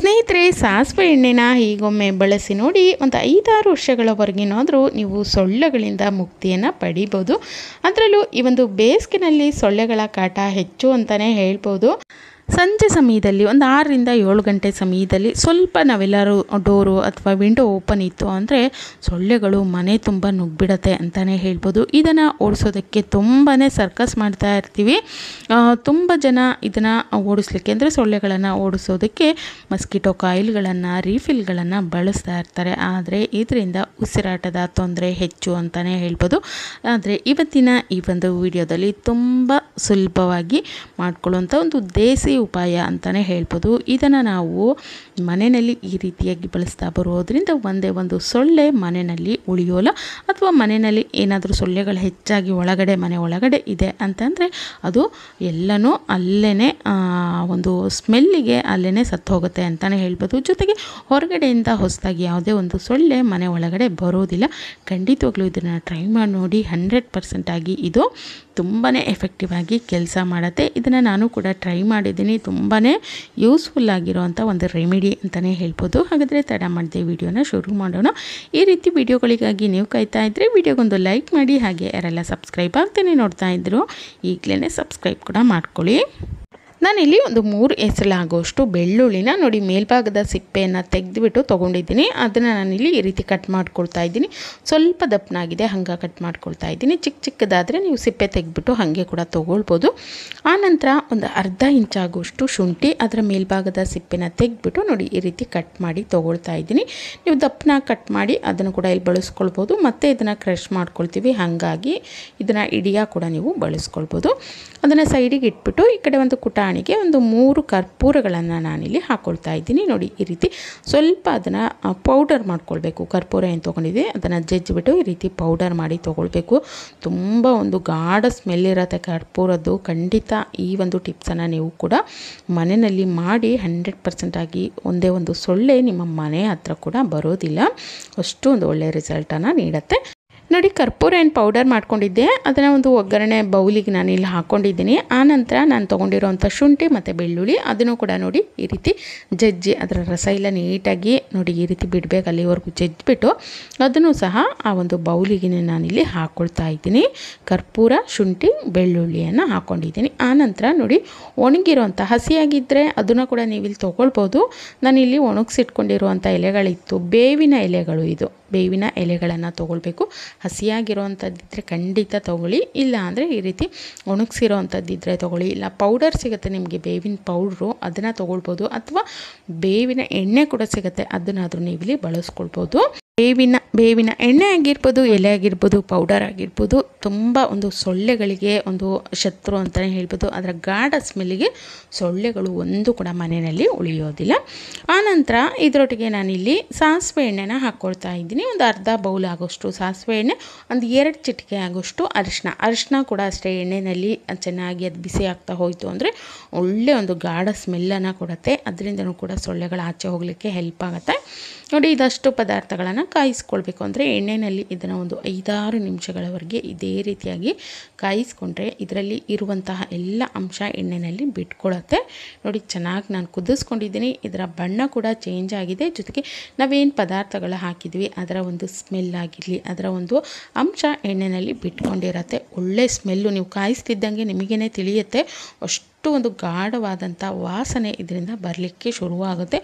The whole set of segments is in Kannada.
ಸ್ನೇಹಿತರೆ, ಸಾಸಿವೆ ಎಣ್ಣೆನ ಹೀಗೊಮ್ಮೆ ಬಳಸಿ ನೋಡಿ. ಒಂದು 5-6 ವರ್ಷಗಳವರೆಗಿನಾದರೂ ನೀವು ಸೊಳ್ಳೆಗಳಿಂದ ಮುಕ್ತಿಯನ್ನು ಪಡಿಬೋದು. ಅದರಲ್ಲೂ ಈ ಒಂದು ಬೇಸಿಗೆನಲ್ಲಿ ಸೊಳ್ಳೆಗಳ ಕಾಟ ಹೆಚ್ಚು ಅಂತಲೇ ಹೇಳ್ಬೋದು. ಸಂಜೆ ಸಮಯದಲ್ಲಿ ಒಂದು 6ರಿಂದ 7 ಗಂಟೆ ಸಮಯದಲ್ಲಿ ಸ್ವಲ್ಪ ನಾವೆಲ್ಲರೂ ಡೋರು ಅಥವಾ ವಿಂಡೋ ಓಪನ್ ಇತ್ತು ಅಂದರೆ ಸೊಳ್ಳೆಗಳು ಮನೆ ತುಂಬ ನುಗ್ಗಿಬಿಡತ್ತೆ ಅಂತಲೇ ಹೇಳ್ಬೋದು. ಇದನ್ನು ಓಡಿಸೋದಕ್ಕೆ ತುಂಬಾ ಸರ್ಕಸ್ ಮಾಡ್ತಾ ಇರ್ತೀವಿ. ತುಂಬ ಜನ ಇದನ್ನು ಓಡಿಸ್ಲಿಕ್ಕೆ ಅಂದರೆ ಸೊಳ್ಳೆಗಳನ್ನು ಓಡಿಸೋದಕ್ಕೆ ಮಸ್ಕಿಟೋ ಕಾಯಿಲ್ಗಳನ್ನು ರೀಫಿಲ್ಗಳನ್ನು ಬಳಸ್ತಾ ಇರ್ತಾರೆ. ಆದರೆ ಇದರಿಂದ ಉಸಿರಾಟದ ತೊಂದರೆ ಹೆಚ್ಚು ಅಂತಲೇ ಹೇಳ್ಬೋದು. ಆದರೆ ಇವತ್ತಿನ ಈ ಒಂದು ವಿಡಿಯೋದಲ್ಲಿ ತುಂಬ ಸುಲಭವಾಗಿ ಮಾಡ್ಕೊಳ್ಳುವಂಥ ಒಂದು ದೇಸಿ ಉಪಾಯ ಅಂತಲೇ ಹೇಳ್ಬೋದು. ಇದನ್ನು ನಾವು ಮನೆಯಲ್ಲಿ ಈ ರೀತಿಯಾಗಿ ಬಳಸ್ತಾ ಬರೋದ್ರಿಂದ ಒಂದೇ ಒಂದು ಸೊಳ್ಳೆ ಮನೆಯಲ್ಲಿ ಉಳಿಯೋಲ್ಲ. ಅಥವಾ ಮನೆಯಲ್ಲಿ ಏನಾದರೂ ಸೊಳ್ಳೆಗಳು ಹೆಚ್ಚಾಗಿ ಮನೆ ಒಳಗಡೆ ಇದೆ ಅಂತಂದರೆ ಅದು ಎಲ್ಲನೂ ಅಲ್ಲೇ ಒಂದು ಸ್ಮೆಲ್ಲಿಗೆ ಅಲ್ಲೇ ಸತ್ತು ಹೋಗುತ್ತೆ ಅಂತಲೇ ಹೇಳ್ಬೋದು. ಜೊತೆಗೆ ಹೊರಗಡೆಯಿಂದ ಹೊಸದಾಗಿ ಯಾವುದೇ ಒಂದು ಸೊಳ್ಳೆ ಮನೆ ಒಳಗಡೆ ಬರೋದಿಲ್ಲ. ಖಂಡಿತವಾಗ್ಲೂ ಇದನ್ನು ಟ್ರೈ ಮಾಡಿ ನೋಡಿ. 100% ಆಗಿ ಇದು ತುಂಬಾ ಎಫೆಕ್ಟಿವ್ ಆಗಿ ಕೆಲಸ ಮಾಡುತ್ತೆ. ಇದನ್ನು ನಾನು ಕೂಡ ಟ್ರೈ ಮಾಡಿದ್ದೀನಿ. ತುಂಬಾ ಯೂಸ್ಫುಲ್ ಆಗಿರೋವಂಥ ಒಂದು ರೆಮಿಡಿ ಅಂತಲೇ ಹೇಳ್ಬೋದು. ಹಾಗಾದರೆ ತಡ ಮಾಡಿದೆ ವಿಡಿಯೋನ ಶುರು ಮಾಡೋಣ. ಈ ರೀತಿ ವಿಡಿಯೋಗಳಿಗಾಗಿ ನೀವು ಕಾಯ್ತಾ ಇದ್ದರೆ ವಿಡಿಯೋಗೊಂದು ಲೈಕ್ ಮಾಡಿ. ಹಾಗೆ ಯಾರೆಲ್ಲ ಸಬ್ಸ್ಕ್ರೈಬ್ ಆಗ್ತಾನೆ ನೋಡ್ತಾ ಇದ್ರು ಈಗಲೇ ಸಬ್ಸ್ಕ್ರೈಬ್ ಕೂಡ ಮಾಡ್ಕೊಳ್ಳಿ. ನಾನಿಲ್ಲಿ ಒಂದು 3 ಎಸಳಾಗುವಷ್ಟು ಬೆಳ್ಳುಳ್ಳಿನ ನೋಡಿ ಮೇಲ್ಭಾಗದ ಸಿಪ್ಪೆಯನ್ನು ತೆಗೆದುಬಿಟ್ಟು ತೊಗೊಂಡಿದ್ದೀನಿ. ಅದನ್ನು ನಾನಿಲ್ಲಿ ಈ ರೀತಿ ಕಟ್ ಮಾಡ್ಕೊಳ್ತಾ ಇದ್ದೀನಿ. ಸ್ವಲ್ಪ ದಪ್ಪನಾಗಿದೆ ಹಾಗೆ ಕಟ್ ಮಾಡ್ಕೊಳ್ತಾ ಇದ್ದೀನಿ. ಚಿಕ್ಕದಾದರೆ ನೀವು ಸಿಪ್ಪೆ ತೆಗೆದುಬಿಟ್ಟು ಹಾಗೆ ಕೂಡ ತೊಗೊಳ್ಬೋದು. ಆನಂತರ ಒಂದು ಅರ್ಧ ಇಂಚಾಗುವಷ್ಟು ಶುಂಠಿ ಅದರ ಮೇಲ್ಭಾಗದ ಸಿಪ್ಪೆನ ತೆಗೆದುಬಿಟ್ಟು ನೋಡಿ ಈ ರೀತಿ ಕಟ್ ಮಾಡಿ ತೊಗೊಳ್ತಾ ಇದ್ದೀನಿ. ನೀವು ದಪ್ಪನಾಗಿ ಕಟ್ ಮಾಡಿ ಅದನ್ನು ಕೂಡ ಇಲ್ಲಿ ಬಳಸ್ಕೊಳ್ಬೋದು. ಮತ್ತು ಇದನ್ನು ಕ್ರಷ್ ಮಾಡ್ಕೊಳ್ತೀವಿ, ಹಾಗಾಗಿ ಇದನ್ನು ಇಡಿಯ ಕೂಡ ನೀವು ಬಳಸ್ಕೊಳ್ಬೋದು. ಅದನ್ನು ಸೈಡಿಗೆ ಇಟ್ಬಿಟ್ಟು ಈ ಕಡೆ ಒಂದು ಕುಟಾಣಿಗೆ ಒಂದು 3 ಕರ್ಪೂರಗಳನ್ನು ನಾನಿಲ್ಲಿ ಹಾಕ್ಕೊಳ್ತಾ ಇದ್ದೀನಿ. ನೋಡಿ ಈ ರೀತಿ ಸ್ವಲ್ಪ ಅದನ್ನು ಪೌಡರ್ ಮಾಡ್ಕೊಳ್ಬೇಕು. ಕರ್ಪೂರ ಏನು ತೊಗೊಂಡಿದೆ ಅದನ್ನು ಜಜ್ಜಿಬಿಟ್ಟು ಈ ರೀತಿ ಪೌಡರ್ ಮಾಡಿ ತೊಗೊಳ್ಬೇಕು. ತುಂಬ ಒಂದು ಗಾಢ ಸ್ಮೆಲ್ ಇರುತ್ತೆ ಕರ್ಪೂರದ್ದು. ಖಂಡಿತ ಈ ಒಂದು ಟಿಪ್ಸನ್ನು ನೀವು ಕೂಡ ಮನೆಯಲ್ಲಿ ಮಾಡಿ 100% ಆಗಿ ಒಂದೇ ಒಂದು ಸೊಳ್ಳೆ ನಿಮ್ಮ ಮನೆ ಹತ್ರ ಕೂಡ ಬರೋದಿಲ್ಲ. ಅಷ್ಟು ಒಂದು ಒಳ್ಳೆಯ ರಿಸಲ್ಟನ್ನು ನೀಡುತ್ತೆ. ನೋಡಿ ಕರ್ಪೂರ ಏನು ಪೌಡರ್ ಮಾಡ್ಕೊಂಡಿದ್ದೆ ಅದನ್ನು ಒಂದು ಒಗ್ಗರಣೆ ಬೌಲಿಗೆ ನಾನು ಇಲ್ಲಿ ಹಾಕ್ಕೊಂಡಿದ್ದೀನಿ. ಆನಂತರ ನಾನು ತೊಗೊಂಡಿರೋವಂಥ ಶುಂಠಿ ಮತ್ತು ಬೆಳ್ಳುಳ್ಳಿ ಅದನ್ನು ಕೂಡ ನೋಡಿ ಈ ರೀತಿ ಜಜ್ಜಿ ಅದರ ರಸ ಎಲ್ಲ ನೀಟಾಗಿ ನೋಡಿ ಈ ರೀತಿ ಬಿಡಬೇಕು, ಅಲ್ಲಿವರೆಗೂ ಜಜ್ಜಿಬಿಟ್ಟು ಅದನ್ನು ಸಹ ಆ ಒಂದು ಬೌಲಿಗೆ ನಾನಿಲ್ಲಿ ಹಾಕ್ಕೊಳ್ತಾ ಇದ್ದೀನಿ. ಕರ್ಪೂರ, ಶುಂಠಿ, ಬೆಳ್ಳುಳ್ಳಿಯನ್ನು ಹಾಕ್ಕೊಂಡಿದ್ದೀನಿ. ಆನಂತರ ನೋಡಿ ಒಣಗಿರೋವಂಥ ಹಸಿಯಾಗಿದ್ದರೆ ಅದನ್ನು ಕೂಡ ನೀವಿಲ್ಲಿ ತೊಗೊಳ್ಬೋದು. ನಾನಿಲ್ಲಿ ಒಣಗಿಸಿಟ್ಕೊಂಡಿರುವಂಥ ಎಲೆಗಳಿತ್ತು, ಬೇವಿನ ಎಲೆಗಳು. ಇದು ಬೇವಿನ ಎಲೆಗಳನ್ನು ತೊಗೊಳ್ಬೇಕು. ಹಸಿಯಾಗಿರೋವಂಥದ್ದಿದ್ದರೆ ಖಂಡಿತ ತೊಗೊಳ್ಳಿ, ಇಲ್ಲ ಅಂದರೆ ಈ ರೀತಿ ಒಣಗಿಸಿರೋವಂಥದ್ದಿದ್ದರೆ ತೊಗೊಳ್ಳಿ. ಇಲ್ಲ ಪೌಡರ್ ಸಿಗುತ್ತೆ ನಿಮಗೆ ಬೇವಿನ ಪೌಡ್ರು, ಅದನ್ನು ತೊಗೊಳ್ಬೋದು. ಅಥವಾ ಬೇವಿನ ಎಣ್ಣೆ ಕೂಡ ಸಿಗುತ್ತೆ, ಅದನ್ನಾದರೂ ನೀವಿಲ್ಲಿ ಬಳಸ್ಕೊಳ್ಬೋದು. ಬೇವಿನ ಎಣ್ಣೆ ಆಗಿರ್ಬೋದು, ಎಲೆ ಆಗಿರ್ಬೋದು, ಪೌಡರ್ ಆಗಿರ್ಬೋದು, ತುಂಬ ಒಂದು ಸೊಳ್ಳೆಗಳಿಗೆ ಒಂದು ಶತ್ರು ಅಂತಲೇ ಹೇಳ್ಬೋದು. ಅದರ ಗಾಢ ಸ್ಮೆಲ್ಲಿಗೆ ಸೊಳ್ಳೆಗಳು ಒಂದು ಕೂಡ ಮನೆಯಲ್ಲಿ ಉಳಿಯೋದಿಲ್ಲ. ಆನಂತರ ಇದರೊಟ್ಟಿಗೆ ನಾನಿಲ್ಲಿ ಸಾಸಿವೆ ಎಣ್ಣೆನ ಹಾಕ್ಕೊಳ್ತಾ ಇದ್ದೀನಿ. ಒಂದು ಅರ್ಧ ಬೌಲ್ ಆಗೋಷ್ಟು ಸಾಸಿವೆ ಎಣ್ಣೆ, ಒಂದು 2 ಚಿಟಿಕೆ ಆಗೋಷ್ಟು ಅರಿಶಿನ ಕೂಡ ಅಷ್ಟೇ ಎಣ್ಣೆಯಲ್ಲಿ ಚೆನ್ನಾಗಿ ಅದು ಬಿಸಿ ಆಗ್ತಾ ಹೋಯಿತು ಅಂದರೆ ಒಳ್ಳೆ ಒಂದು ಗಾಢ ಸ್ಮೆಲ್ಲನ್ನು ಕೊಡುತ್ತೆ. ಅದರಿಂದನೂ ಕೂಡ ಸೊಳ್ಳೆಗಳು ಆಚೆ ಹೋಗಲಿಕ್ಕೆ ಹೆಲ್ಪ್ ಆಗುತ್ತೆ. ನೋಡಿ ಇದಷ್ಟು ಪದಾರ್ಥಗಳನ್ನು ಕಾಯಿಸ್ಕೊಳ್ಬೇಕು ಅಂದರೆ ಎಣ್ಣೆಯಲ್ಲಿ ಇದನ್ನು ಒಂದು 5-6 ನಿಮಿಷಗಳವರೆಗೆ ಇದೇ ರೀತಿಯಾಗಿ ಕಾಯಿಸ್ಕೊಂಡ್ರೆ ಇದರಲ್ಲಿ ಇರುವಂತಹ ಎಲ್ಲ ಅಂಶ ಎಣ್ಣೆಯಲ್ಲಿ ಬಿಟ್ಕೊಳ್ಳುತ್ತೆ. ನೋಡಿ ಚೆನ್ನಾಗಿ ನಾನು ಕುದಿಸ್ಕೊಂಡಿದ್ದೀನಿ. ಇದರ ಬಣ್ಣ ಕೂಡ ಚೇಂಜ್ ಆಗಿದೆ. ಜೊತೆಗೆ ನಾವೇನು ಪದಾರ್ಥಗಳು ಹಾಕಿದ್ವಿ ಅದರ ಒಂದು ಸ್ಮೆಲ್ ಆಗಿರಲಿ, ಅದರ ಒಂದು ಅಂಶ ಎಣ್ಣೆಯಲ್ಲಿ ಬಿಟ್ಕೊಂಡಿರತ್ತೆ. ಒಳ್ಳೆ ಸ್ಮೆಲ್ಲು ನೀವು ಕಾಯಿಸ್ತಿದ್ದಂಗೆ ನಿಮಗೇ ತಿಳಿಯುತ್ತೆ. ಅಷ್ಟು ಒಂದು ಗಾಢವಾದಂಥ ವಾಸನೆ ಇದರಿಂದ ಬರಲಿಕ್ಕೆ ಶುರುವಾಗುತ್ತೆ.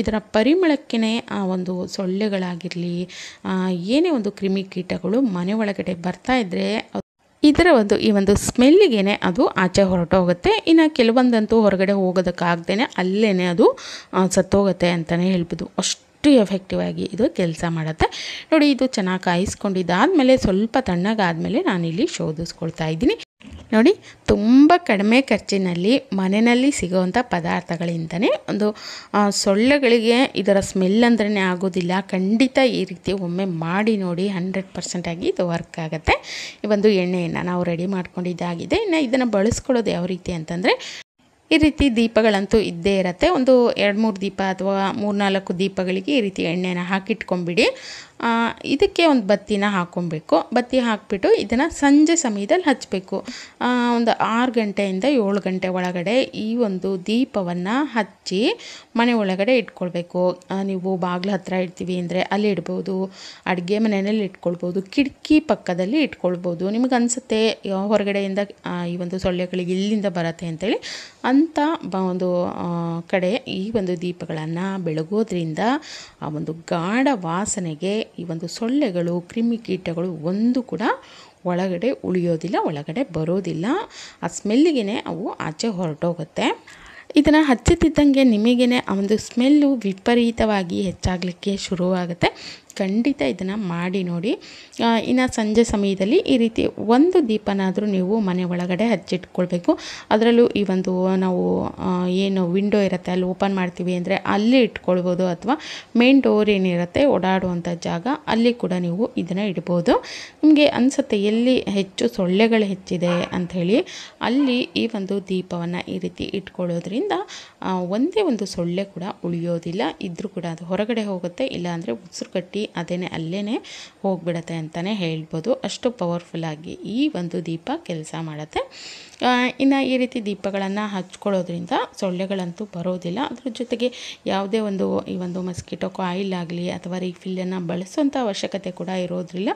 ಇದರ ಪರಿಮಳಕ್ಕೇ ಆ ಒಂದು ಸೊಳ್ಳೆಗಳಾಗಿರಲಿ ಏನೇ ಒಂದು ಕ್ರಿಮಿಕೀಟಗಳು ಮನೆ ಒಳಗಡೆ ಬರ್ತಾ ಇದ್ದರೆ ಇದರ ಈ ಒಂದು ಸ್ಮೆಲ್ಲಿಗೆ ಅದು ಆಚೆ ಹೊರಟೋಗುತ್ತೆ. ಇನ್ನು ಕೆಲವೊಂದಂತೂ ಹೊರಗಡೆ ಹೋಗೋದಕ್ಕಾಗ್ದೇ ಅಲ್ಲೇ ಅದು ಸತ್ತೋಗುತ್ತೆ ಅಂತಲೇ ಹೇಳ್ಬೋದು. ಅಷ್ಟು ಎಫೆಕ್ಟಿವ್ ಆಗಿ ಇದು ಕೆಲಸ ಮಾಡುತ್ತೆ. ನೋಡಿ ಇದು ಚೆನ್ನಾಗಿ ಕಾಯಿಸ್ಕೊಂಡಿದ್ದಾದಮೇಲೆ ಸ್ವಲ್ಪ ತಣ್ಣಗಾದಮೇಲೆ ನಾನಿಲ್ಲಿ ಶೋಧಿಸ್ಕೊಳ್ತಾ ಇದ್ದೀನಿ. ನೋಡಿ ತುಂಬ ಕಡಿಮೆ ಖರ್ಚಿನಲ್ಲಿ ಮನೆಯಲ್ಲಿ ಸಿಗೋವಂಥ ಪದಾರ್ಥಗಳಿಂದನೇ ಒಂದು ಸೊಳ್ಳೆಗಳಿಗೆ ಇದರ ಸ್ಮೆಲ್ ಅಂದ್ರೇ ಆಗೋದಿಲ್ಲ. ಖಂಡಿತ ಈ ರೀತಿ ಒಮ್ಮೆ ಮಾಡಿ ನೋಡಿ, 100% ಆಗಿ ಇದು ವರ್ಕ್ ಆಗುತ್ತೆ. ಈ ಒಂದು ಎಣ್ಣೆಯನ್ನು ನಾವು ರೆಡಿ ಮಾಡ್ಕೊಂಡಿದ್ದಾಗಿದೆ. ಇನ್ನು ಇದನ್ನು ಬಳಸ್ಕೊಳ್ಳೋದು ಯಾವ ರೀತಿ ಅಂತಂದರೆ ಈ ರೀತಿ ದೀಪಗಳಂತೂ ಇದ್ದೇ ಇರುತ್ತೆ. ಒಂದು 2-3 ದೀಪ ಅಥವಾ 3-4 ದೀಪಗಳಿಗೆ ಈ ರೀತಿ ಎಣ್ಣೆನ ಹಾಕಿಟ್ಕೊಂಬಿಡಿ. ಇದಕ್ಕೆ ಒಂದು ಬತ್ತಿನ ಹಾಕ್ಕೊಬೇಕು. ಬತ್ತಿ ಹಾಕಿಬಿಟ್ಟು ಇದನ್ನು ಸಂಜೆ ಸಮಯದಲ್ಲಿ ಹಚ್ಚಬೇಕು. ಒಂದು 6 ಗಂಟೆಯಿಂದ 7 ಗಂಟೆ ಒಳಗಡೆ ಈ ಒಂದು ದೀಪವನ್ನು ಹಚ್ಚಿ ಮನೆ ಒಳಗಡೆ ಇಟ್ಕೊಳ್ಬೇಕು. ನೀವು ಬಾಗಿಲು ಹತ್ತಿರ ಇಡ್ತೀವಿ ಅಂದರೆ ಅಲ್ಲಿ ಇಡ್ಬೋದು, ಅಡುಗೆ ಮನೆಯಲ್ಲಿ ಇಟ್ಕೊಳ್ಬೋದು, ಕಿಟಕಿ ಪಕ್ಕದಲ್ಲಿ ಇಟ್ಕೊಳ್ಬೋದು. ನಿಮಗೆ ಅನಿಸುತ್ತೆ ಹೊರಗಡೆಯಿಂದ ಈ ಒಂದು ಸೊಳ್ಳೆಗಳಿಗೆ ಇಲ್ಲಿಂದ ಬರುತ್ತೆ ಅಂತೇಳಿ ಅಂಥ ಒಂದು ಕಡೆ ಈ ಒಂದು ದೀಪಗಳನ್ನು ಬೆಳಗೋದ್ರಿಂದ ಆ ಒಂದು ಗಾಢ ವಾಸನೆಗೆ ಈ ಒಂದು ಸೊಳ್ಳೆಗಳು, ಕ್ರಿಮಿಕೀಟಗಳು ಒಂದು ಕೂಡ ಒಳಗಡೆ ಉಳಿಯೋದಿಲ್ಲ, ಒಳಗಡೆ ಬರೋದಿಲ್ಲ. ಆ ಸ್ಮೆಲ್ಲಿಗೆ ಅವು ಆಚೆ ಹೊರಟೋಗುತ್ತೆ. ಇದನ್ನು ಹಚ್ಚುತ್ತಿದ್ದಂಗೆ ನಿಮಗೇ ಆ ಒಂದು ಸ್ಮೆಲ್ಲು ವಿಪರೀತವಾಗಿ ಹೆಚ್ಚಾಗಲಿಕ್ಕೆ ಶುರುವಾಗುತ್ತೆ. ಖಂಡಿತ ಇದನ್ನು ಮಾಡಿ ನೋಡಿ. ಇನ್ನು ಸಂಜೆ ಸಮಯದಲ್ಲಿ ಈ ರೀತಿ ಒಂದು ದೀಪನಾದರೂ ನೀವು ಮನೆ ಒಳಗಡೆ ಹಚ್ಚಿಟ್ಕೊಳ್ಬೇಕು. ಅದರಲ್ಲೂ ಈ ಒಂದು ನಾವು ಏನು ವಿಂಡೋ ಇರುತ್ತೆ ಅಲ್ಲಿ ಓಪನ್ ಮಾಡ್ತೀವಿ ಅಂದರೆ ಅಲ್ಲಿ ಇಟ್ಕೊಳ್ಬೋದು, ಅಥವಾ ಮೇನ್ ಡೋರ್ ಏನಿರುತ್ತೆ ಓಡಾಡುವಂಥ ಜಾಗ ಅಲ್ಲಿ ಕೂಡ ನೀವು ಇದನ್ನು ಇಡ್ಬೋದು. ನಿಮಗೆ ಅನಿಸುತ್ತೆ ಎಲ್ಲಿ ಹೆಚ್ಚು ಸೊಳ್ಳೆಗಳು ಹೆಚ್ಚಿದೆ ಅಂಥೇಳಿ ಅಲ್ಲಿ ಈ ಒಂದು ದೀಪವನ್ನು ಈ ರೀತಿ ಇಟ್ಕೊಳ್ಳೋದ್ರಿಂದ ಒಂದೇ ಒಂದು ಸೊಳ್ಳೆ ಕೂಡ ಉಳಿಯೋದಿಲ್ಲ. ಇದ್ರೂ ಕೂಡ ಅದು ಹೊರಗಡೆ ಹೋಗುತ್ತೆ, ಇಲ್ಲಾಂದರೆ ಉಸಿರು ಕಟ್ಟಿ ಅದೇನೇ ಅಲ್ಲೇ ಹೋಗಿಬಿಡತ್ತೆ ಅಂತಲೇ ಹೇಳ್ಬೋದು. ಅಷ್ಟು ಪವರ್ಫುಲ್ಲಾಗಿ ಈ ಒಂದು ದೀಪ ಕೆಲಸ ಮಾಡುತ್ತೆ. ಇನ್ನು ಈ ರೀತಿ ದೀಪಗಳನ್ನು ಹಚ್ಕೊಳ್ಳೋದ್ರಿಂದ ಸೊಳ್ಳೆಗಳಂತೂ ಬರೋದಿಲ್ಲ. ಅದ್ರ ಜೊತೆಗೆ ಯಾವುದೇ ಒಂದು ಈ ಒಂದು ಮಸ್ಕಿಟೋ ಕಾಯಿಲ್ ಆಗಲಿ ಅಥವಾ ರೀಫಿಲ್ಲನ್ನು ಬಳಸುವಂಥ ಅವಶ್ಯಕತೆ ಕೂಡ ಇರೋದ್ರಿಲ್ಲ.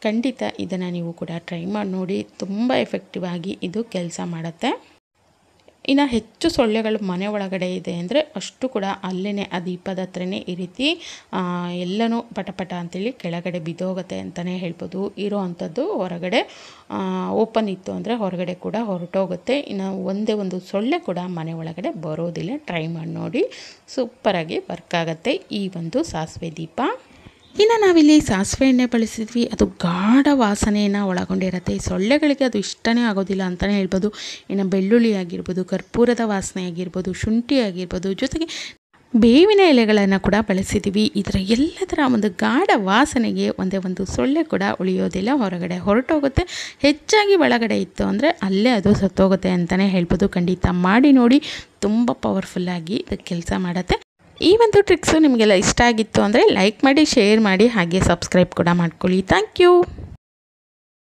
ಖಂಡಿತ ಇದನ್ನು ನೀವು ಕೂಡ ಟ್ರೈ ಮಾಡಿ ನೋಡಿ. ತುಂಬ ಎಫೆಕ್ಟಿವ್ ಆಗಿ ಇದು ಕೆಲಸ ಮಾಡುತ್ತೆ. ಇನ್ನು ಹೆಚ್ಚು ಸೊಳ್ಳೆಗಳು ಮನೆ ಒಳಗಡೆ ಇದೆ ಅಂದರೆ ಅಷ್ಟು ಕೂಡ ಅಲ್ಲೇ ಆ ದೀಪದ ಹತ್ರನೇ ಈ ರೀತಿ ಎಲ್ಲನೂ ಪಟಪಟ ಅಂತೇಳಿ ಕೆಳಗಡೆ ಬಿದ್ದೋಗುತ್ತೆ ಅಂತಲೇ ಹೇಳ್ಬೋದು. ಇರೋ ಅಂಥದ್ದು ಹೊರಗಡೆ ಓಪನ್ ಇತ್ತು ಅಂದರೆ ಹೊರಗಡೆ ಕೂಡ ಹೊರಟೋಗುತ್ತೆ. ಇನ್ನು ಒಂದೇ ಒಂದು ಸೊಳ್ಳೆ ಕೂಡ ಮನೆ ಒಳಗಡೆ ಬರೋದಿಲ್ಲ. ಟ್ರೈ ಮಾಡಿ ನೋಡಿ, ಸೂಪರಾಗಿ ವರ್ಕ್ ಆಗುತ್ತೆ ಈ ಒಂದು ಸಾಸಿವೆ ದೀಪ. ಇನ್ನು ನಾವಿಲ್ಲಿ ಸಾಸಿವೆ ಎಣ್ಣೆ ಬಳಸಿದ್ವಿ, ಅದು ಗಾಢ ವಾಸನೆಯನ್ನು ಒಳಗೊಂಡಿರುತ್ತೆ. ಈ ಸೊಳ್ಳೆಗಳಿಗೆ ಅದು ಇಷ್ಟನೇ ಆಗೋದಿಲ್ಲ ಅಂತಲೇ ಹೇಳ್ಬೋದು. ಇನ್ನು ಬೆಳ್ಳುಳ್ಳಿ ಆಗಿರ್ಬೋದು, ಕರ್ಪೂರದ ವಾಸನೆ ಆಗಿರ್ಬೋದು, ಶುಂಠಿ ಆಗಿರ್ಬೋದು, ಜೊತೆಗೆ ಬೇವಿನ ಎಲೆಗಳನ್ನು ಕೂಡ ಬಳಸಿದ್ದೀವಿ. ಇದರ ಎಲ್ಲದರ ಒಂದು ಗಾಢ ವಾಸನೆಗೆ ಒಂದೇ ಒಂದು ಸೊಳ್ಳೆ ಕೂಡ ಉಳಿಯೋದಿಲ್ಲ, ಹೊರಗಡೆ ಹೊರಟೋಗುತ್ತೆ. ಹೆಚ್ಚಾಗಿ ಒಳಗಡೆ ಇತ್ತು ಅಂದರೆ ಅಲ್ಲೇ ಅದು ಸತ್ತೋಗುತ್ತೆ ಅಂತಲೇ ಹೇಳ್ಬೋದು. ಖಂಡಿತ ಮಾಡಿ ನೋಡಿ, ತುಂಬ ಪವರ್ಫುಲ್ಲಾಗಿ ಇದು ಕೆಲಸ ಮಾಡುತ್ತೆ. ಈ ಒಂದು ಟ್ರಿಕ್ಸು ನಿಮಗೆಲ್ಲ ಇಷ್ಟ ಆಗಿತ್ತು ಅಂದರೆ ಲೈಕ್ ಮಾಡಿ, ಶೇರ್ ಮಾಡಿ, ಹಾಗೆ ಸಬ್ಸ್ಕ್ರೈಬ್ ಕೂಡ ಮಾಡ್ಕೊಳ್ಳಿ. Thank you.